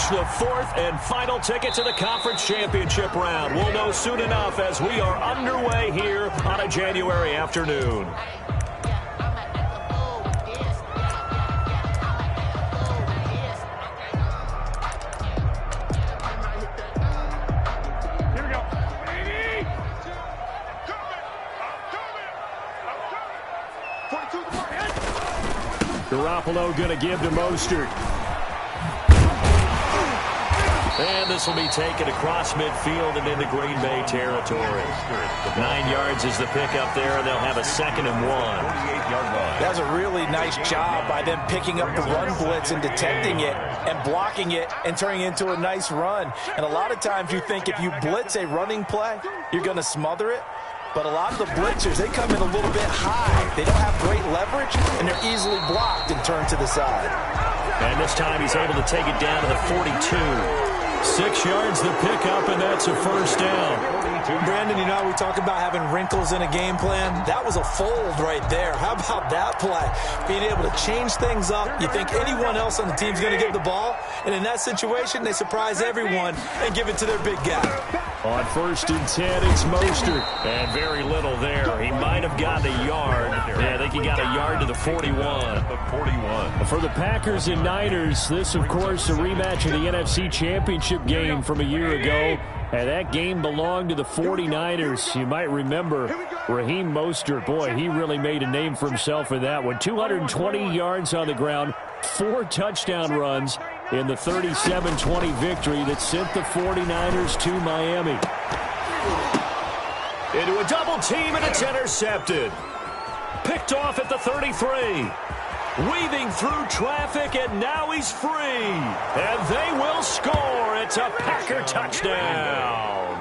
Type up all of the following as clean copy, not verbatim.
the fourth and final ticket to the conference championship round. We'll know soon enough as we are underway here on a January afternoon. Garoppolo going to give to Mostert. And this will be taken across midfield and into Green Bay territory. 9 yards is the pickup there, and they'll have a 2nd and 1. That's a really nice job by them picking up the run blitz and detecting it and blocking it and turning it into a nice run. And a lot of times you think if you blitz a running play, you're going to smother it. But a lot of the blitzers, they come in a little bit high. They don't have great leverage, and they're easily blocked and turned to the side. And this time he's able to take it down to the 42. 6 yards the pickup, and that's a first down. Brandon, you know, we talk about having wrinkles in a game plan. That was a fold right there. How about that play? Being able to change things up. You think anyone else on the team's going to give the ball, and in that situation, they surprise everyone and give it to their big guy. On 1st and 10, it's Mostert. And very little there. He might have gotten a yard. Yeah, I think he got a yard to the 41. For the Packers and Niners, this, of course, a rematch of the NFC Championship game from a year ago. And that game belonged to the 49ers. You might remember Raheem Mostert. Boy, he really made a name for himself in that one. 220 yards on the ground, 4 touchdown runs in the 37-20 victory that sent the 49ers to Miami. Into a double team, and it's intercepted. Picked off at the 33. Weaving through traffic, and now he's free. And they will score. It's a Packer touchdown.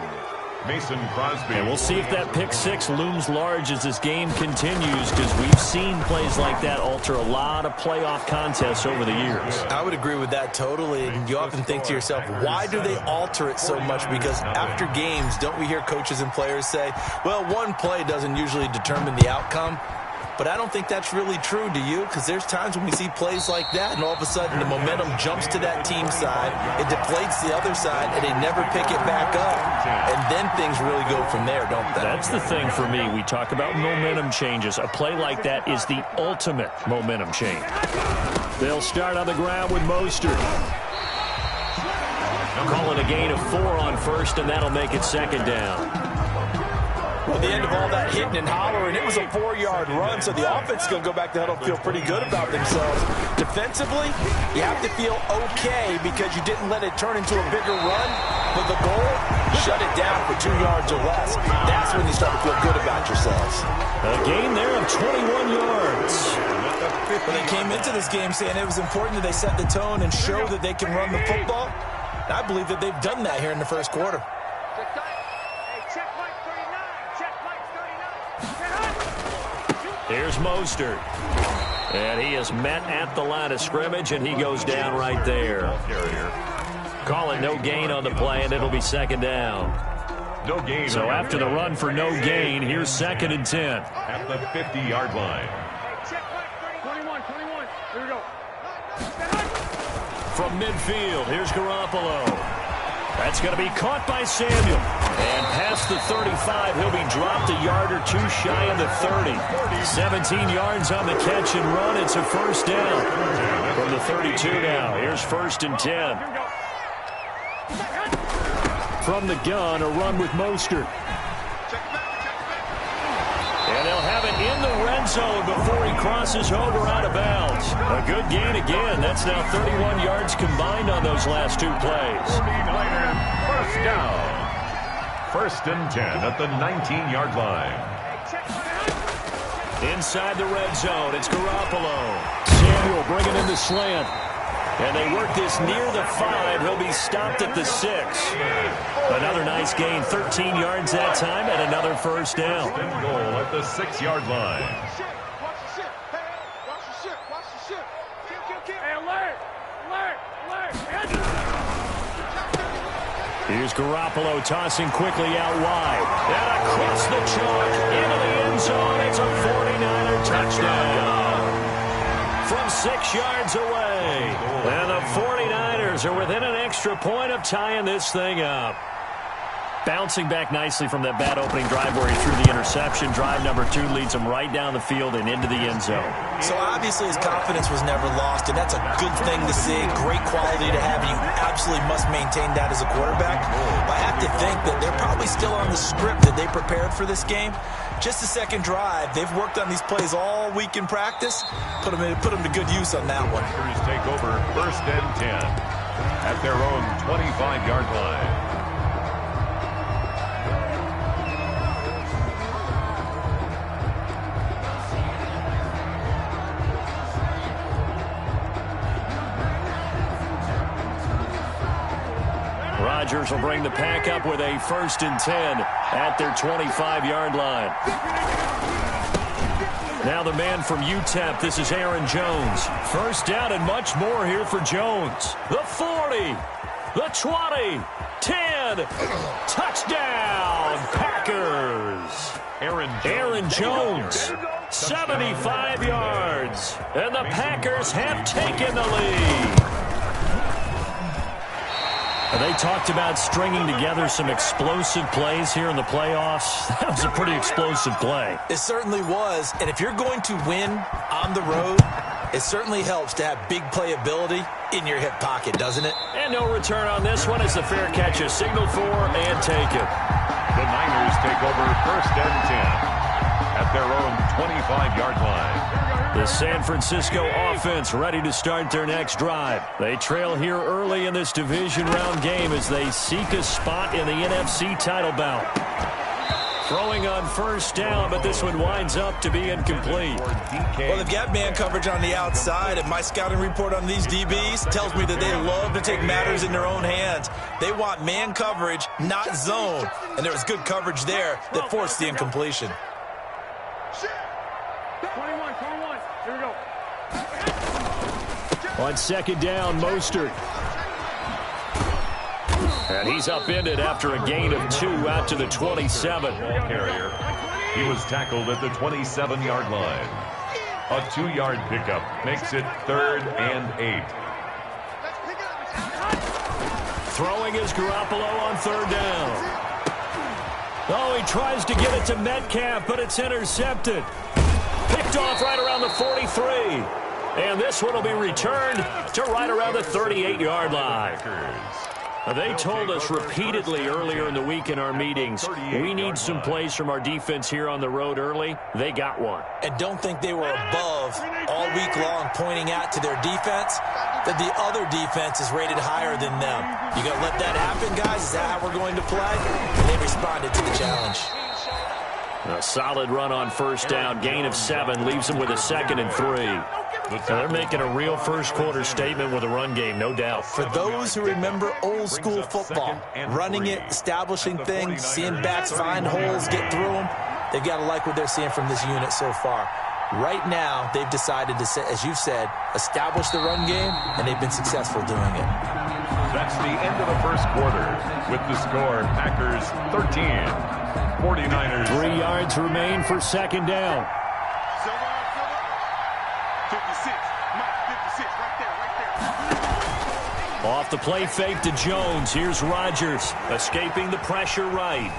Mason Crosby. And we'll see if that pick 6 looms large as this game continues, because we've seen plays like that alter a lot of playoff contests over the years. I would agree with that totally. And you often think to yourself, why do they alter it so much? Because after games, don't we hear coaches and players say, well, one play doesn't usually determine the outcome? But I don't think that's really true, do you? Because there's times when we see plays like that, and all of a sudden the momentum jumps to that team side, it deflates the other side, and they never pick it back up. And then things really go from there, don't they? That's the thing for me. We talk about momentum changes. A play like that is the ultimate momentum change. They'll start on the ground with Mostert. Calling a gain of 4 on 1st, and that'll make it 2nd down. Well, the end of all that hitting and hollering, it was a 4-yard run, so the offense is going to go back to huddle and feel pretty good about themselves. Defensively, you have to feel okay because you didn't let it turn into a bigger run, but the goal, shut it down for 2 yards or less. That's when you start to feel good about yourselves. A gain there of 21 yards. Well, they came into this game saying it was important that they set the tone and show that they can run the football. I believe that they've done that here in the first quarter. Here's Mostert. And he is met at the line of scrimmage, and he goes down right there. Call it no gain on the play, and it'll be 2nd down. No gain. So after the run for no gain, here's 2nd and 10. At the 50-yard line. 21. Here we go. From midfield, here's Garoppolo. That's going to be caught by Samuel. And past the 35, he'll be dropped a yard or 2 shy of the 30. 17 yards on the catch and run. It's a first down. From the 32 now, here's 1st and 10. From the gun, a run with Mostert. And they'll have it in the red zone before he crosses over out of bounds. A good gain again. That's now 31 yards combined on those last 2 plays. 49ers first down. 1st and 10 at the 19-yard line. Inside the red zone, it's Garoppolo. Samuel bringing in the slant. And they work this near the 5. He'll be stopped at the 6. Another nice gain, 13 yards that time, and another first down. Goal at the 6-yard line. Here's Garoppolo tossing quickly out wide. And across the chalk, into the end zone. It's a 49er touchdown. From 6 yards away. And the 49ers Packers are within an extra point of tying this thing up. Bouncing back nicely from that bad opening drive where he threw the interception. Drive number 2 leads him right down the field and into the end zone. So obviously his confidence was never lost, and that's a good thing to see. Great quality to have, and you absolutely must maintain that as a quarterback. But I have to think that they're probably still on the script that they prepared for this game. Just the second drive. They've worked on these plays all week in practice. Put them to good use on that one. Packers take over 1st and 10 at their own 25-yard line. Rodgers will bring the pack up with a 1st and 10 at their 25-yard line. Now the man from UTEP, this is Aaron Jones. 1st down and much more here for Jones. The 40, the 20, 10, touchdown, Packers. Aaron Jones, 75 yards, and the Packers have taken the lead. They talked about stringing together some explosive plays here in the playoffs. That was a pretty explosive play. It certainly was. And if you're going to win on the road, it certainly helps to have big playability in your hip pocket, doesn't it? And no return on this one as the fair catch is signaled for and taken. The Niners take over 1st and 10 at their own 25-yard line. The San Francisco offense ready to start their next drive. They trail here early in this division round game as they seek a spot in the NFC title bout. Throwing on 1st down, but this one winds up to be incomplete. Well, they've got man coverage on the outside, and my scouting report on these DBs tells me that they love to take matters in their own hands. They want man coverage, not zone. And there was good coverage there that forced the incompletion. 21, 21. Here we go. On 2nd down, Mostert. And he's upended after a gain of 2 out to the 27. Ball carrier. He was tackled at the 27-yard line. A 2-yard pickup makes it 3rd and 8. Throwing is Garoppolo on 3rd down. Oh, he tries to get it to Metcalf, but it's intercepted. Picked off right around the 43. And this one will be returned to right around the 38-yard line. They told us repeatedly earlier in the week in our meetings, we need some plays from our defense here on the road early. They got one. And don't think they were above all week long pointing out to their defense that the other defense is rated higher than them. You going to let that happen, guys? Is that how we're going to play? And they responded to the challenge. A solid run on 1st down. Gain of 7 leaves them with a 2nd and 3. They're making a real first-quarter statement with a run game, no doubt. For those who remember old-school football, running it, establishing things, seeing backs find holes, get through them, they've got to like what they're seeing from this unit so far. Right now, they've decided to, as you've said, establish the run game, and they've been successful doing it. That's the end of the first quarter with the score Packers 13, 49ers. 3 yards remain for 2nd down. 56. Mike, 56. Right there. Off the play fake to Jones. Here's Rodgers escaping the pressure right.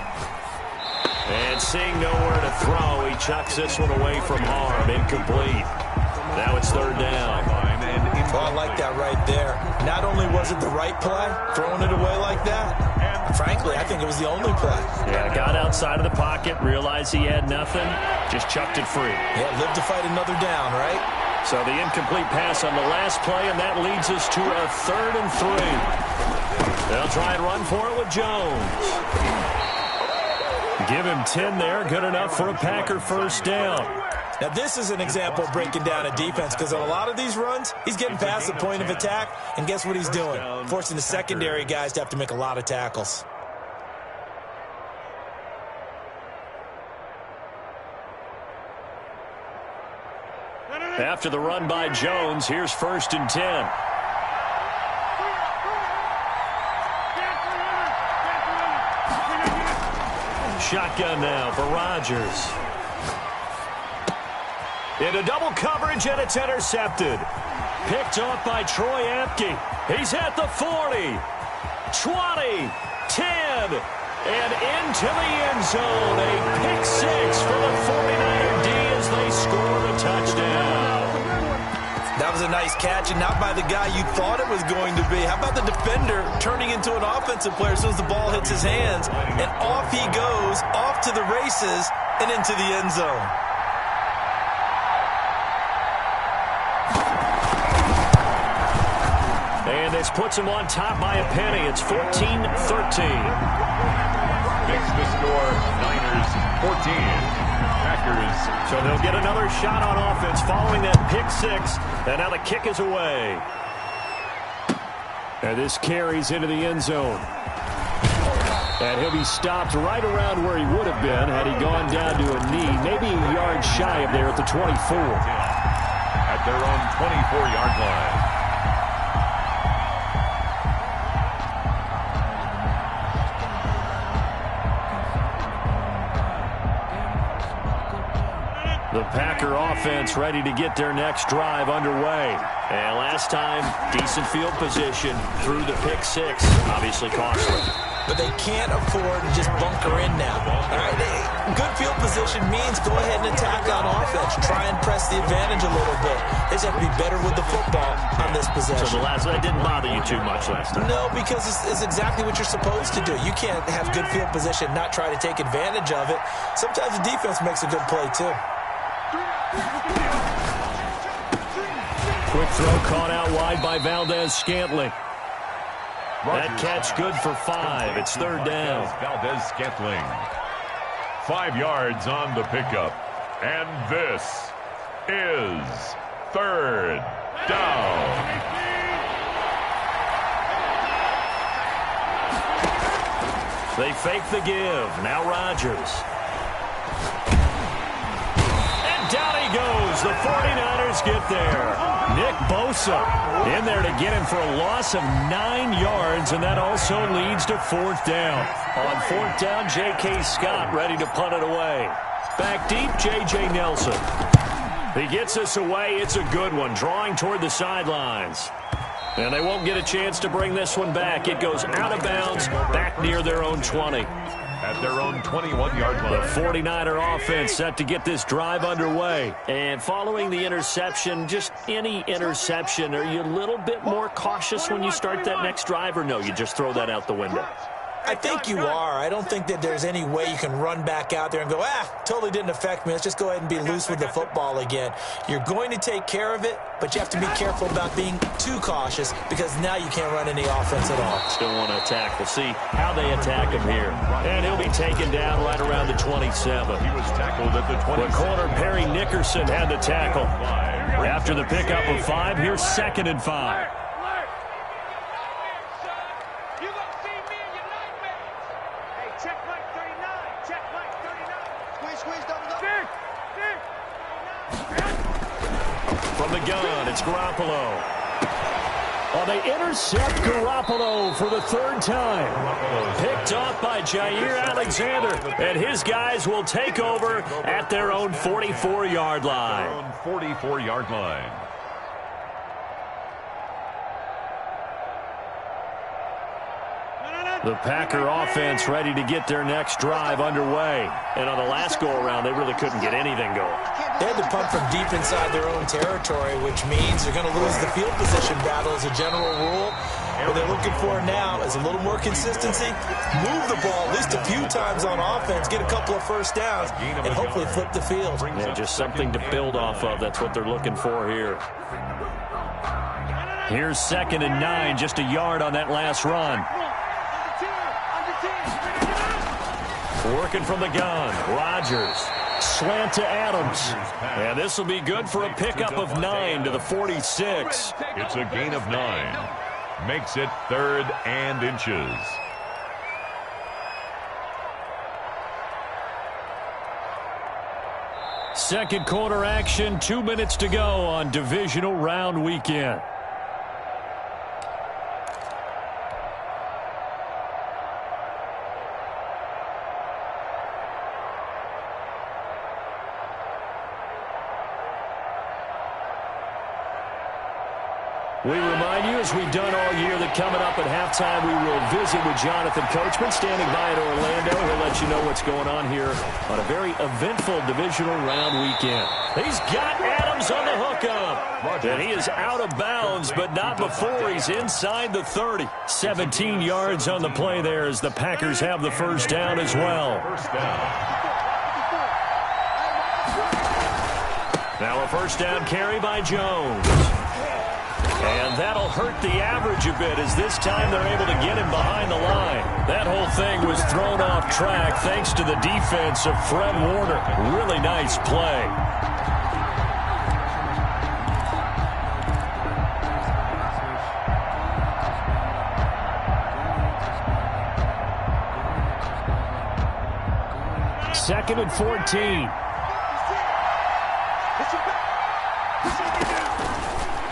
And seeing nowhere to throw, he chucks this one away from harm. Incomplete. Now it's 3rd down. Oh, I like that right there. Not only was it the right play, throwing it away like that, frankly, I think it was the only play. Yeah, got outside of the pocket, realized he had nothing, just chucked it free. Yeah, live to fight another down, right? So the incomplete pass on the last play, and that leads us to a 3rd and 3. They'll try and run for it with Jones. Give him 10 there, good enough for a Packer 1st down. Now, this is an example of breaking down a defense because on a lot of these runs, he's getting past the point of attack, and guess what he's doing? Forcing the secondary guys to have to make a lot of tackles. After the run by Jones, here's 1st and 10. Shotgun now for Rodgers. Into double coverage, and it's intercepted. Picked off by Troy Apke. He's at the 40, 20, 10, and into the end zone. A pick six for the 49er D as they score the touchdown. That was a nice catch, and not by the guy you thought it was going to be. How about the defender turning into an offensive player as soon as the ball hits his hands, and off he goes, off to the races, and into the end zone. And this puts him on top by a penny. It's 14-13. Makes the score Niners 14. Packers. So they'll get another shot on offense following that pick six. And now the kick is away. And this carries into the end zone. And he'll be stopped right around where he would have been had he gone down to a knee, maybe a yard shy of there at the 24. At their own 24-yard line. The Packer offense ready to get their next drive underway. And last time, decent field position through the pick six. Obviously costly. But they can't afford to just bunker in now. All right, good field position means go ahead and attack on offense. Try and press the advantage a little bit. They just have to be better with the football on this possession. So that didn't bother you too much last time? No, because it's exactly what you're supposed to do. You can't have good field position, not try to take advantage of it. Sometimes the defense makes a good play, too. Quick throw caught out wide by Valdez-Scantling. That catch good for 5. It's third down. Valdez-Scantling. 5 yards on the pickup. And this is third down. They fake the give. Now Rodgers. Down he goes. The 49ers get there. Nick Bosa in there to get him for a loss of 9 yards, and that also leads to fourth down. On fourth down, J.K. Scott ready to punt it away. Back deep, J.J. Nelson. He gets us away. It's a good one, drawing toward the sidelines. And they won't get a chance to bring this one back. It goes out of bounds, back near their own 20. At their own 21-yard line. The 49er offense set to get this drive underway. And following the interception, just any interception, are you a little bit more cautious when you start that next drive, or no, you just throw that out the window? I think you are. I don't think that there's any way you can run back out there and go, totally didn't affect me. Let's just go ahead and be loose with the football again. You're going to take care of it, but you have to be careful about being too cautious because now you can't run any offense at all. Still want to attack. We'll see how they attack him here. And he'll be taken down right around the 27. He was tackled at the 27. The corner, Perry Nickerson, had the tackle. After the pickup of 5, here's 2nd and 5. From the gun, it's Garoppolo. Oh, they intercept Garoppolo for the 3rd time. Picked off by Jair Alexander. And his guys will take over at their own 44-yard line. Their own 44-yard line. The Packer offense ready to get their next drive underway. And on the last go-around, they really couldn't get anything going. They had to punt from deep inside their own territory, which means they're going to lose the field position battle as a general rule. What they're looking for now is a little more consistency, move the ball at least a few times on offense, get a couple of first downs, and hopefully flip the field. Yeah, just something to build off of. That's what they're looking for here. Here's 2nd and 9, just a yard on that last run. Working from the gun, Rodgers. Slant to Adams. And this will be good for a pickup of 9 to the 46. It's a gain of 9. Makes it 3rd and inches. Second quarter action, 2 minutes to go on divisional round weekend. We remind you, as we've done all year, that coming up at halftime, we will visit with Jonathan Coachman, standing by at Orlando. He'll let you know what's going on here on a very eventful divisional round weekend. He's got Adams on the hookup. And he is out of bounds, but not before he's inside the 30. 17 yards on the play there as the Packers have the first down as well. Now a first down carry by Jones. And that'll hurt the average a bit as this time they're able to get him behind the line. That whole thing was thrown off track thanks to the defense of Fred Warner. Really nice play. Second and 14.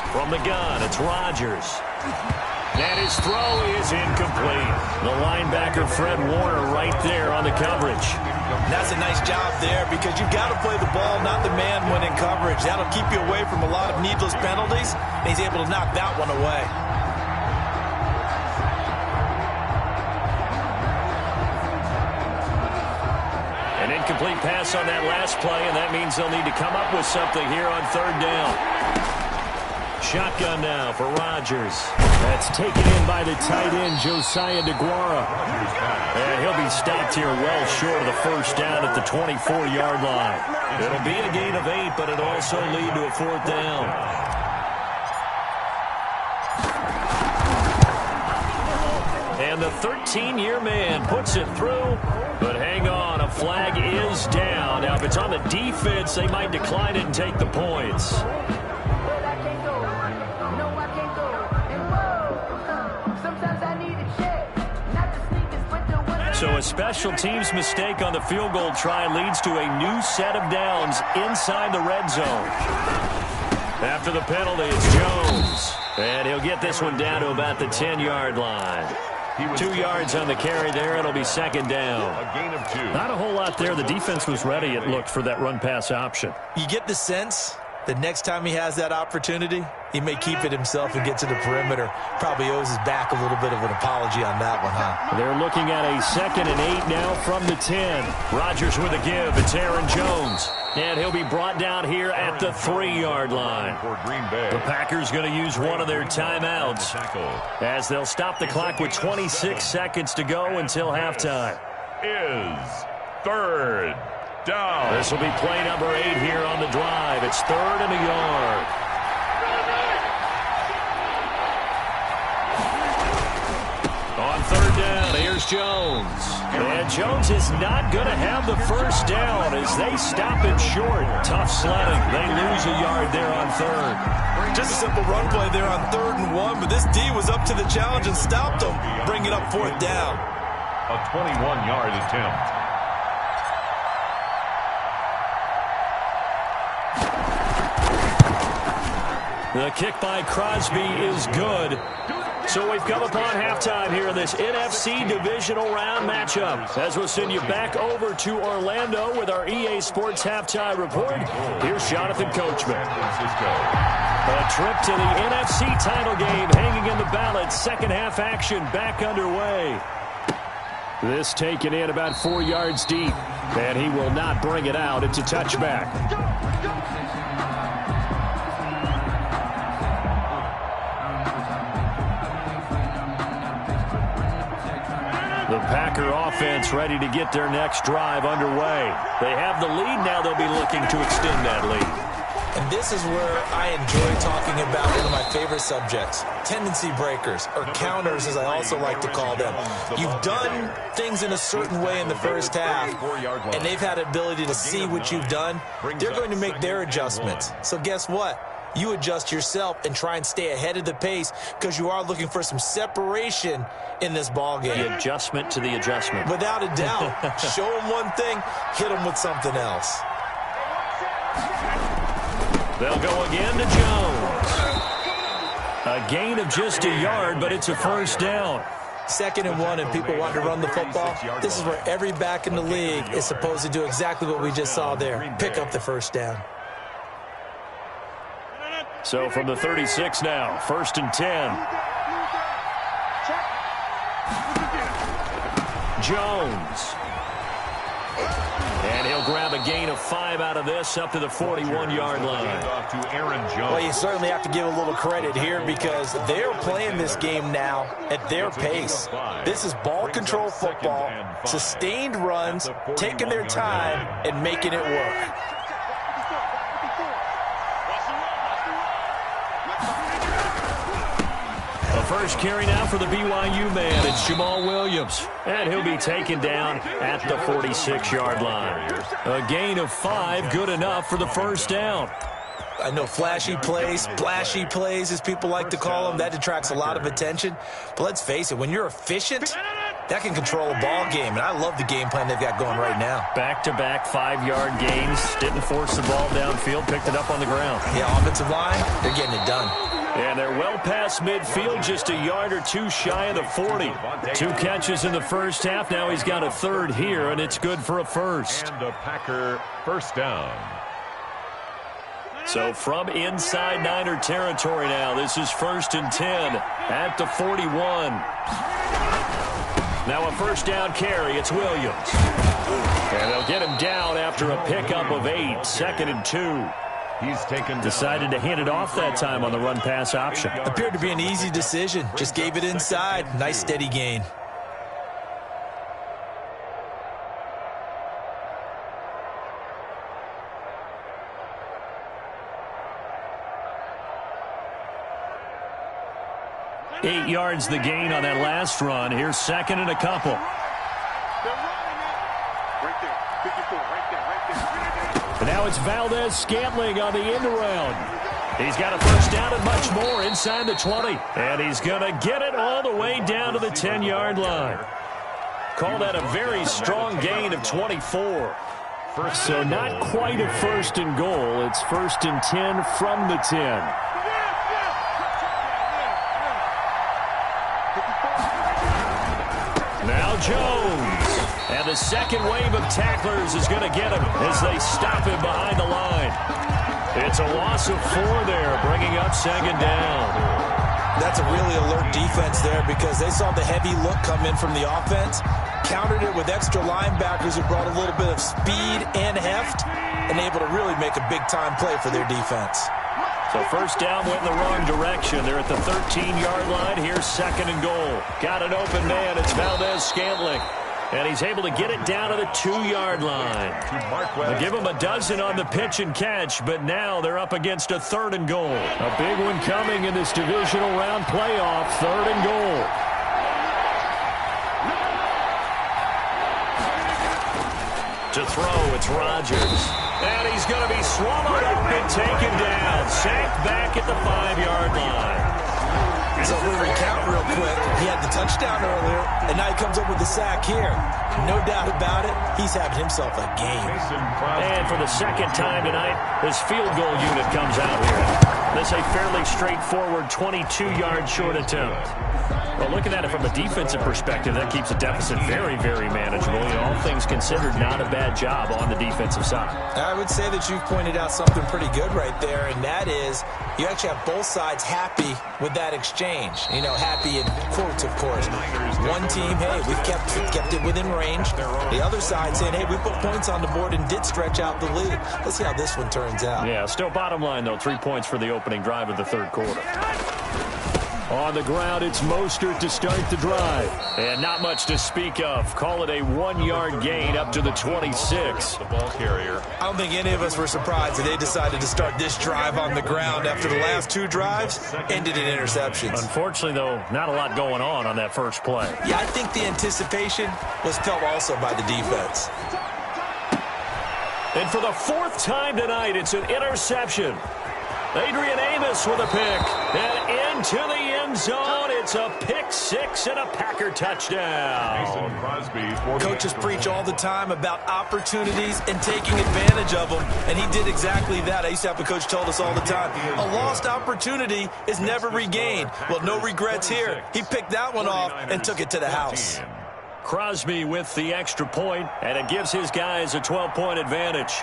From the gun, it's Rodgers. And his throw is incomplete. The linebacker, Fred Warner, right there on the coverage. That's a nice job there because you've got to play the ball, not the man when in coverage. That'll keep you away from a lot of needless penalties, and he's able to knock that one away. An incomplete pass on that last play, and that means they'll need to come up with something here on third down. Shotgun now for Rodgers. That's taken in by the tight end, Josiah DeGuara. And he'll be stopped here well short of the first down at the 24-yard line. It'll be a gain of 8, but it'll also lead to a fourth down. And the 13-year man puts it through. But hang on, a flag is down. Now, if it's on the defense, they might decline it and take the points. So a special teams mistake on the field goal try leads to a new set of downs inside the red zone. After the penalty, it's Jones. And he'll get this one down to about the 10-yard line. 2 yards on the carry there. It'll be second down. A gain of 2. Not a whole lot there. The defense was ready, it looked, for that run-pass option. You get the sense that next time he has that opportunity, he may keep it himself and get to the perimeter. Probably owes his back a little bit of an apology on that one, huh? They're looking at a 2nd and 8 now from the 10. Rodgers with a give. It's Aaron Jones. And he'll be brought down here at the 3-yard line. For Green Bay. The Packers going to use one of their timeouts as they'll stop the clock with 26 seconds to go until halftime. Is third down. This will be play number 8 here on the drive. It's 3rd and a yard. On third down, here's Jones. And Jones is not going to have the first down as they stop it short. Tough sledding. They lose a yard there on third. Just a simple run play there on 3rd and 1, but this D was up to the challenge and stopped them, bringing up 4th down. A 21-yard attempt. The kick by Crosby is good. So we've come upon halftime here in this NFC divisional round matchup. As we'll send you back over to Orlando with our EA Sports halftime report, here's Jonathan Coachman. A trip to the NFC title game hanging in the balance. Second half action back underway. This taken in about 4 yards deep. And he will not bring it out. It's a touchback. The Packer offense ready to get their next drive underway. They have the lead now. They'll be looking to extend that lead. And this is where I enjoy talking about one of my favorite subjects, tendency breakers, or counters as I also like to call them. You've done things in a certain way in the first half, and they've had the ability to see what you've done. They're going to make their adjustments. So guess what? You adjust yourself and try and stay ahead of the pace because you are looking for some separation in this ball game. The adjustment to the adjustment. Without a doubt. Show them one thing, hit them with something else. They'll go again to Jones. A gain of just a yard, but it's a first down. 2nd and 1 and people want to run the football. This is where every back in the league is supposed to do exactly what we just saw there. Pick up the first down. So from the 36 now, 1st and 10. Jones. And he'll grab a gain of 5 out of this up to the 41-yard line. Well, you certainly have to give a little credit here because they're playing this game now at their pace. This is ball control football, sustained runs, taking their time, and making it work. First carry now for the BYU man. It's Jamal Williams. And he'll be taken down at the 46-yard line. A gain of 5, good enough for the first down. I know flashy plays, splashy plays, as people like to call them, that attracts a lot of attention. But let's face it, when you're efficient, that can control a ball game. And I love the game plan they've got going right now. Back-to-back 5-yard gains. Didn't force the ball downfield. Picked it up on the ground. Yeah, offensive line, they're getting it done. And they're well past midfield, just a yard or two shy of the 40. 2 catches in the first half. Now he's got a third here, and it's good for a first. And a Packer first down. So from inside Niner territory now, this is 1st and 10 at the 41. Now a first down carry. It's Williams. And they'll get him down after a pickup of 8. 2nd and 2. He's Decided to hand it off that time on the run-pass option. Appeared to be an easy decision. Just gave it inside. Nice steady gain. Eight yards the gain on that last run. Here's 2nd and a couple. And now it's Valdez-Scantling on the end around. He's got a first down and much more inside the 20. And he's going to get it all the way down to the 10-yard line. Call that a very strong gain of 24. So not quite a 1st and goal. It's 1st and 10 from the 10. Now Jones. And the second wave of tacklers is going to get him as they stop him behind the line. It's a loss of 4 there, bringing up 2nd down. That's a really alert defense there because they saw the heavy look come in from the offense, countered it with extra linebackers who brought a little bit of speed and heft, and able to really make a big-time play for their defense. So first down went in the wrong direction. They're at the 13-yard line. Here's 2nd and goal. Got an open man. It's Valdez-Scantling. And he's able to get it down to the 2-yard line. They'll give him a dozen on the pitch and catch, but now they're up against a 3rd and goal. A big one coming in this divisional round playoff, 3rd and goal. To throw, it's Rodgers. And he's going to be swallowed up and taken down. Sacked back at the 5-yard line. So we'll recount real quick. He had the touchdown earlier, and now he comes up with the sack here. No doubt about it, he's having himself a game. And for the 2nd time tonight, his field goal unit comes out here. This is a fairly straightforward 22-yard short attempt. Well, looking at it from a defensive perspective, that keeps the deficit very, very manageable. You know, all things considered, not a bad job on the defensive side. I would say that you've pointed out something pretty good right there, and that is you actually have both sides happy with that exchange. You know, happy in quotes, of course. One team, hey, we've kept it within range. The other side saying, hey, we put points on the board and did stretch out the lead. Let's see how this one turns out. Yeah, still bottom line, though, 3 points for the opening drive of the 3rd quarter. On the ground, it's Mostert to start the drive. And not much to speak of. Call it a 1-yard gain up to the 26. The ball carrier. I don't think any of us were surprised that they decided to start this drive on the ground after the last 2 drives ended in interceptions. Unfortunately, though, not a lot going on that first play. Yeah, I think the anticipation was felt also by the defense. And for the 4th time tonight, it's an interception. Adrian Amos with a pick. And into the end zone. It's a pick 6 and a Packer touchdown. Coaches preach all the time about opportunities and taking advantage of them, and he did exactly that. I used to have a coach told us all the time, a lost opportunity is never regained. Well, no regrets here. He picked that one off and took it to the house. Crosby with the extra point, and it gives his guys a 12-point advantage.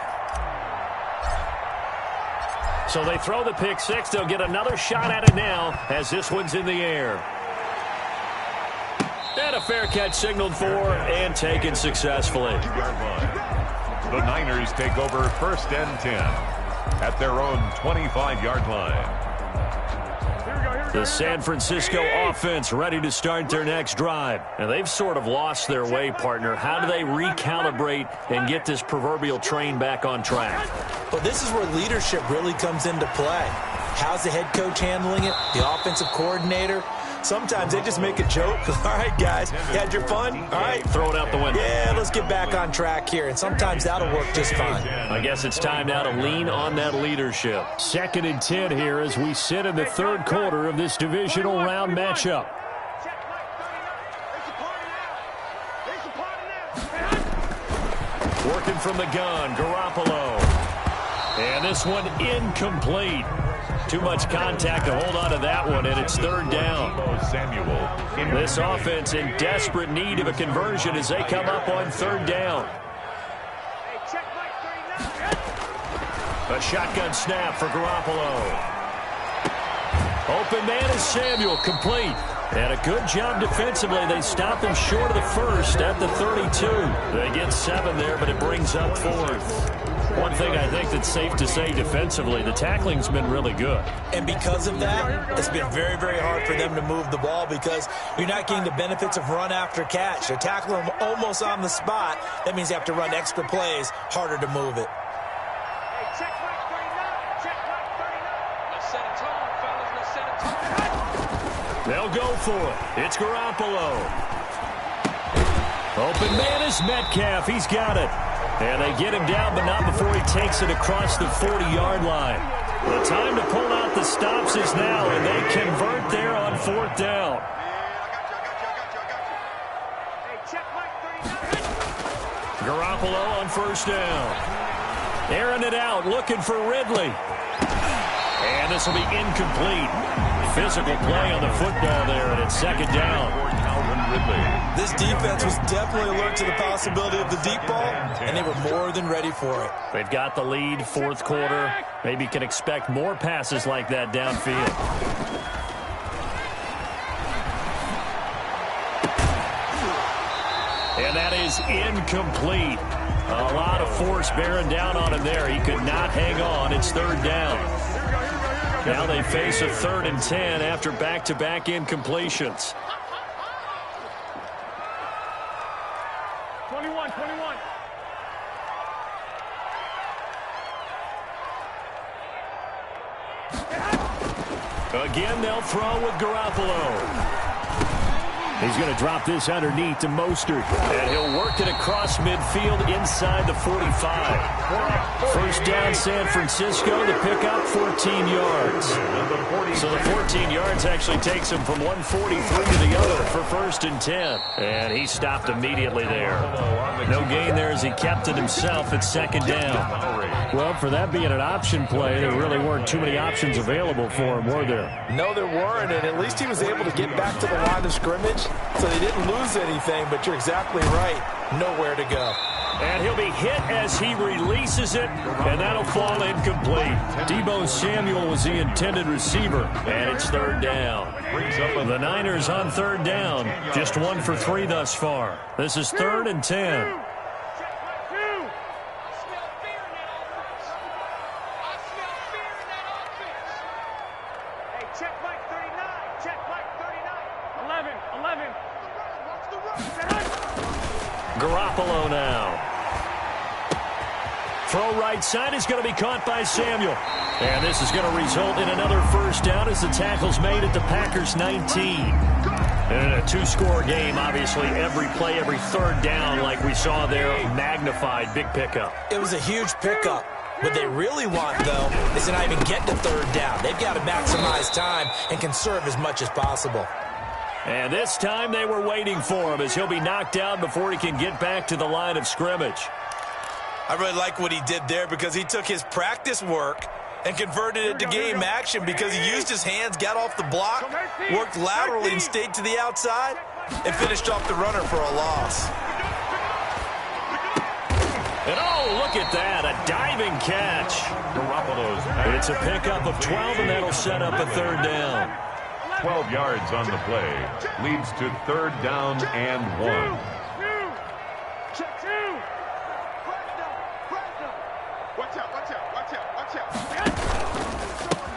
So they throw the pick six. They'll get another shot at it now as this one's in the air. And a fair catch signaled for and taken successfully. The Niners take over 1st and 10 at their own 25-yard line. The San Francisco offense ready to start their next drive. And they've sort of lost their way, partner. How do they recalibrate and get this proverbial train back on track? Well, this is where leadership really comes into play. How's the head coach handling it? The offensive coordinator? Sometimes they just make a joke. All right, guys, you had your fun? All right. Throw it out the window. Yeah, let's get back on track here. And sometimes that'll work just fine. I guess it's time now to lean on that leadership. 2nd and 10 here as we sit in the 3rd quarter of this divisional round matchup. Working from the gun, Garoppolo. And this one incomplete. Too much contact to hold on to that one, and it's 3rd down. This offense in desperate need of a conversion as they come up on 3rd down. A shotgun snap for Garoppolo. Open man is Samuel, complete. And a good job defensively. They stop him short of the first at the 32. They get 7 there, but it brings up 4th. One thing I think that's safe to say defensively, the tackling's been really good. And because of that, it's been very, very hard for them to move the ball because you're not getting the benefits of run after catch. They're tackling them almost on the spot. That means you have to run extra plays, harder to move it. Hey, check back 39. Check back 39. Let's set a tone, fellas. Let's set a tone. They'll go for it. It's Garoppolo. Open man is Metcalf. He's got it. And they get him down, but not before he takes it across the 40-yard line. The time to pull out the stops is now, and they convert there on 4th down. Garoppolo on 1st down. Airing it out, looking for Ridley. And this will be incomplete. Physical play on the football there, and it's 2nd down. This defense was definitely alert to the possibility of the deep ball, and they were more than ready for it. They've got the lead, 4th quarter. Maybe can expect more passes like that downfield. And that is incomplete. A lot of force bearing down on him there. He could not hang on. It's 3rd down. Now they face a 3rd and 10 after back-to-back incompletions. 21. Again, they'll throw with Garoppolo. He's going to drop this underneath to Mostert. And he'll work it across midfield inside the 45. 1st down, San Francisco. The pickup, 14 yards. So the 14 yards actually takes him from 143 to the other for 1st and 10. And he stopped immediately there. No gain there as he kept it himself at 2nd down. Well, for that being an option play, there really weren't too many options available for him, were there? No, there weren't, and at least he was able to get back to the line of scrimmage, so they didn't lose anything, but you're exactly right. Nowhere to go. And he'll be hit as he releases it, and that'll fall incomplete. Deebo Samuel was the intended receiver, and it's 3rd down. The Niners on 3rd down, just 1 for 3 thus far. This is 3rd and 10. Garoppolo now. Throw right side is going to be caught by Samuel. And this is going to result in another 1st down as the tackle's made at the Packers' 19. And in a 2-score game, obviously every play, every 3rd down like we saw there, magnified, big pickup. It was a huge pickup. What they really want, though, is to not even get to 3rd down. They've got to maximize time and conserve as much as possible. And this time they were waiting for him as he'll be knocked down before he can get back to the line of scrimmage. I really like what he did there because he took his practice work and converted it to game action because he used his hands, got off the block, worked laterally and stayed to the outside, and finished off the runner for a loss. And oh, look at that, a diving catch. It's a pickup of 12, and that'll set up a third down. 12 yards on the play. Leads to third down and 1.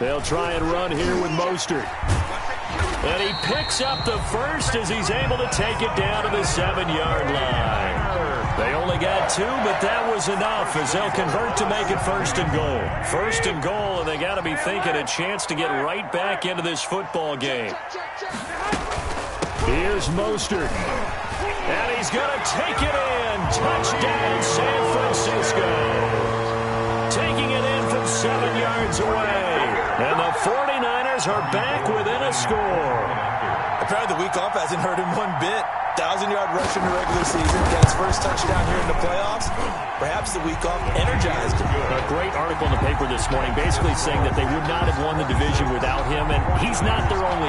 They'll try and run here with Mostert. And he picks up the first as he's able to take it down to the 7-yard line. They only got 2, but that was enough as they'll convert to make it first and goal. First and goal, and they got to be thinking a chance to get right back into this football game. Here's Mostert. And he's going to take it in. Touchdown, San Francisco. Taking it in from 7 yards away. And the 49ers are back within a score. Apparently the week off hasn't hurt him one bit. 1,000-yard rush in the regular season. Got his first touchdown here in the playoffs. Perhaps the week off energized him. A great article in the paper this morning basically saying that they would not have won the division without him, and he's not their only